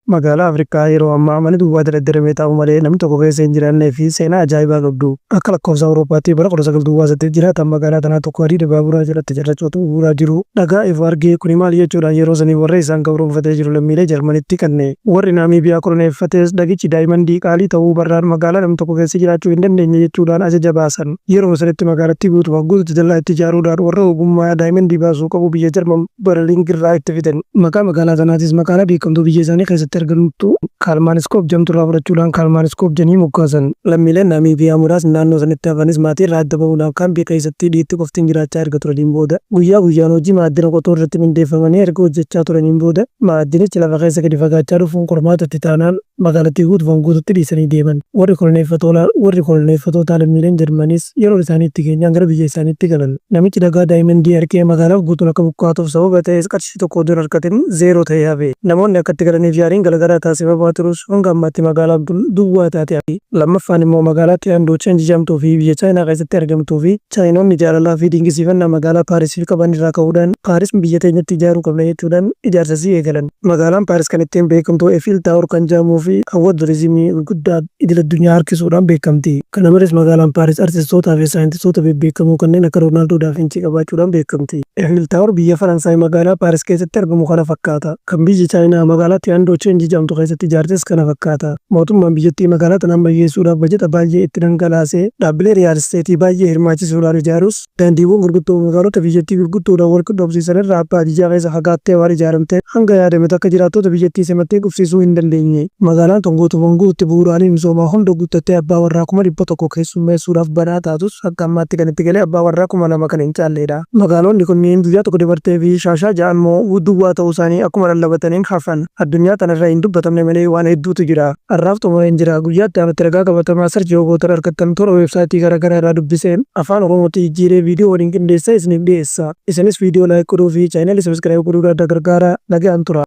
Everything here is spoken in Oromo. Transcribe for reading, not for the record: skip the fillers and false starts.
Magaalaa Afrikaa yeroo ammaa mana duwwaa daldalame ta'u malee namni tokko keessa hin jiraannee fi seenaa ajaa'ibaa qabdu. Akka lakkoofsa Awurooppaatti bara 1928 jiraatan magaalaa tanaa tokko hadiida baaburaa jalatti jarracoota bu'uuraa jiru. Dhagaa ifa argee kuni maal jechuudhaan yeroo sanii warra isaan gabroonfatee jiru lammiilee Jarmanitti kenne. Warri Naamiibiyaa koloneeffates dhagichi daayimandii qaalii ta'uu barraan magaalaa namni tokko keessa jiraachuu hin dandeenye jechuudhaan ajaja baasan. Yeroo sanatti magaalattii guutumaan guututti dallaa itti ijaaruudhaan warra ogummaa daayimandii baasuu qabu biyya Jarman Berliin irraa itti fidan. Maqaa magaalaa tanaatis magaalaa beekamtuu biyya isaanii keessatti argamtu kalmaniskob jedhamtu irraa fudhachuudhaan kalmaniskob jedhanii moggaasan. Lammiileen Naamiibiyaa muraasni naannoo sanitti hafanis maatii irraa adda bahuudhaan kaambii keessatti dhiitti qoftiin jiraachaa erga turaniin booda guyyaa guyyaan hojii maaddina qotuu irratti mindeeffamanii erga hojjechaa turaniin booda maaddinichi lafa keessa gadi fagaachaa dhufuun qormaatatti taanaan magaalattii guutumaan guututti dhiisanii deeman. Warri koloneeffatootaa lammiileen Jarmaniis yeroo isaanii itti keenyaan gara biyya isaaniitti galan. Namichi dhagaa daayimandii harkee magaalaa guutuun akka buqqaatuuf sababa ta'es qarshii tokko dur harkatiin zeeroo ta'ee hafe. Namoonni akkatti galaniif yaaliin garagaraa taasifamaa turus hanga ammaatti magaalaan duwwaa taatee hafe. Lammaffaan immoo magaalaatti handoo cheenji jedhamtuu fi biyya Chaayinaa keessatti argamtuu fi Chaayinoonni jaalalaa fi dinqisiifannaa magaalaa Paarisiif qaban irraa ka'uudhaan Paaris biyya teenyatti ijaaruu qabna jechuudhaan ijaarsasii eegalan. Magaalaan Paaris kan ittiin beekamtu Eiffel Tower kan jedhamuu fi hawwata turizimii guddaa idil addunyaa harkisuudhaan beekamti. Kana malees magaalaan Paaris artistootaa fi saayintistoota bebbeekamoo kanneen akka Roonaaldoo Daavinci qabaachuudhaan beekamti. Eiffel Tower biyya Faransaay magaalaa Paaris keessatti argamu kana fakkaata. Kan biyya Chaayinaa magaalaatti handoo cheenji jedhamtu keessatti ijaartes kana fakkaata. Mootummaan biyyattii magaalaa tanaan bayyeessuudhaaf bajeta baay'ee itti dhangalaasee dhaabbilee riyaal isteetii baay'ee hirmaachisuudhaan ijaarus daandiiwwan gurguddoo magaalota biyyattii gurguddoodhaan wal qunnamsiisan irraa abbaa jijaa keessa fagaattee waan ijaaramte hanga yaadame akka jiraattota biyyattii simattee qubsiisuu hin dandeenye. Magaalaan tun guutumaan guututti bu'uuraalee misoomaa hunda guuttattee abbaa warraa 100,000 keessummeessuudhaaf banaa taatus akka ammaatti kan itti galee abbaa warraa 2,000 kan hin caalledha. Magaalonni kunneen guyyaa tokko dabartee fi shaashaa ja'an immoo duwwaa ta'uu isaanii akkuma lallabataniin hafan. Addunyaa tanarra hin dubbatamne malee waan hedduutu jira. Har'aaf xumureen jira. Guyyaatti amatti ragaa qabatamaa sarchii hogootar argattan toora weebsaayitii garaagaraa irraa dubbiseen afaan Oromootti jijjiiree viidiyoo waliin qindeessee isiniif dhiyeessa. Isinis viidiyoo laayik godhuu fi chaayinalii sabiskiraayib godhuudhaan gargaara. Nagaan tura.